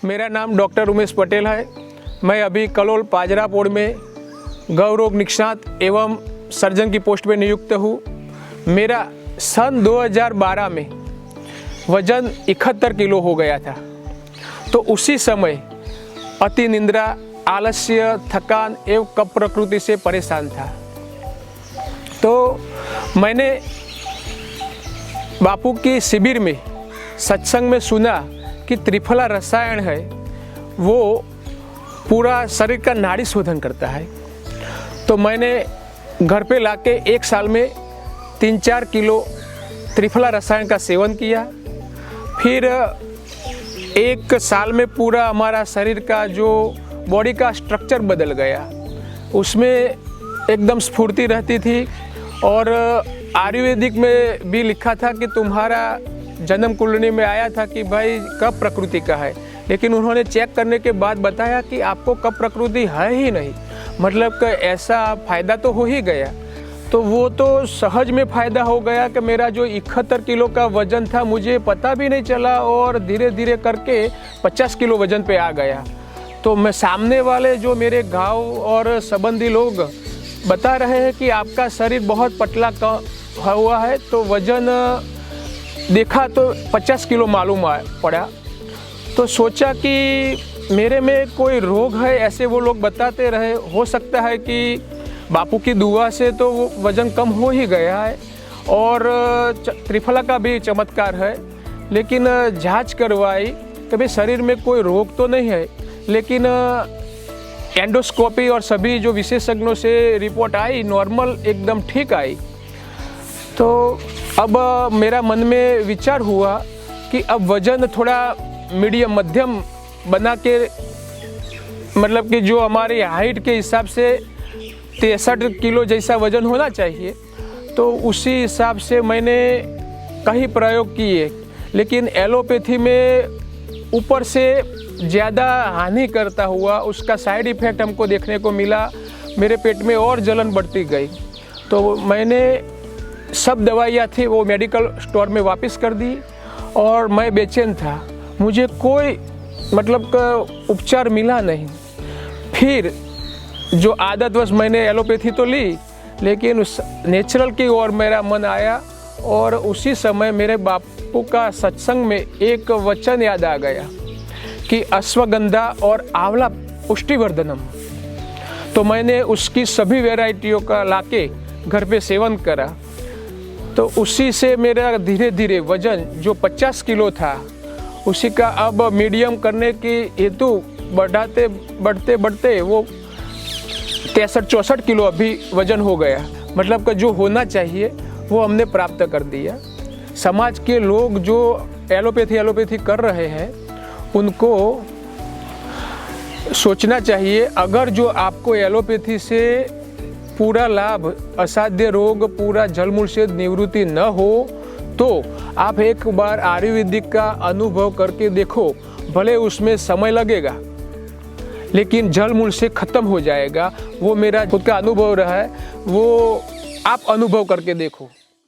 मेरा नाम डॉक्टर उमेश पटेल है। मैं अभी कलोल पाजरापोड़ में गौ रोग निष्णात एवं सर्जन की पोस्ट पे नियुक्त हूँ। मेरा सन 2012 में वजन 71 किलो हो गया था। तो उसी समय अति निंद्रा, आलस्य, थकान एवं कफ प्रकृति से परेशान था। तो मैंने बापू की शिविर में सत्संग में सुना कि त्रिफला रसायन है, वो पूरा शरीर का नाड़ी शोधन करता है। तो मैंने घर पे लाके 1 साल में 3-4 किलो त्रिफला रसायन का सेवन किया। फिर 1 साल में पूरा हमारा शरीर का जो बॉडी का स्ट्रक्चर बदल गया। उसमें एकदम स्फूर्ति रहती थी। और आयुर्वेदिक में भी लिखा था कि तुम्हारा जन्म कुंडली में आया था कि भाई कफ प्रकृति का है, लेकिन उन्होंने चेक करने के बाद बताया कि आपको कफ प्रकृति है ही नहीं। मतलब कि ऐसा फ़ायदा तो हो ही गया। तो वो तो सहज में फ़ायदा हो गया कि मेरा जो 71 किलो का वज़न था मुझे पता भी नहीं चला और धीरे धीरे करके 50 किलो वज़न पे आ गया। तो मैं सामने वाले जो मेरे गांव और संबंधी लोग बता रहे हैं कि आपका शरीर बहुत पतला हुआ है, तो वज़न देखा तो 50 किलो मालूम पड़ा। तो सोचा कि मेरे में कोई रोग है, ऐसे वो लोग बताते रहे। हो सकता है कि बापू की दुआ से तो वो वज़न कम हो ही गया है और त्रिफला का भी चमत्कार है। लेकिन जांच करवाई कभी शरीर में कोई रोग तो नहीं है, लेकिन एंडोस्कोपी और सभी जो विशेषज्ञों से रिपोर्ट आई नॉर्मल एकदम ठीक आई। तो अब मेरा मन में विचार हुआ कि अब वज़न थोड़ा मीडियम मध्यम बना के, मतलब कि जो हमारी हाइट के हिसाब से 63 किलो जैसा वज़न होना चाहिए, तो उसी हिसाब से मैंने कई प्रयोग किए। लेकिन एलोपैथी में ऊपर से ज़्यादा हानि करता हुआ उसका साइड इफ़ेक्ट हमको देखने को मिला। मेरे पेट में और जलन बढ़ती गई। तो मैंने सब दवाइयाँ थी वो मेडिकल स्टोर में वापस कर दी और मैं बेचैन था। मुझे कोई मतलब उपचार मिला नहीं। फिर जो आदतवश मैंने एलोपैथी तो ली, लेकिन उस नेचुरल की ओर मेरा मन आया। और उसी समय मेरे बापू का सत्संग में एक वचन याद आ गया कि अश्वगंधा और आंवला पुष्टिवर्धनम। तो मैंने उसकी सभी वैरायटियों का लाके घर पे सेवन करा। तो उसी से मेरा धीरे धीरे वज़न जो 50 किलो था उसी का अब मीडियम करने की हेतु बढ़ते बढ़ते वो 63-64 किलो अभी वज़न हो गया। मतलब कि जो होना चाहिए वो हमने प्राप्त कर दिया। समाज के लोग जो एलोपैथी कर रहे हैं उनको सोचना चाहिए, अगर जो आपको एलोपैथी से पूरा लाभ, असाध्य रोग पूरा जलमूल से निवृत्ति न हो, तो आप एक बार आयुर्वेदिक का अनुभव करके देखो। भले उसमें समय लगेगा, लेकिन जलमूल से ख़त्म हो जाएगा। वो मेरा खुद का अनुभव रहा है, वो आप अनुभव करके देखो।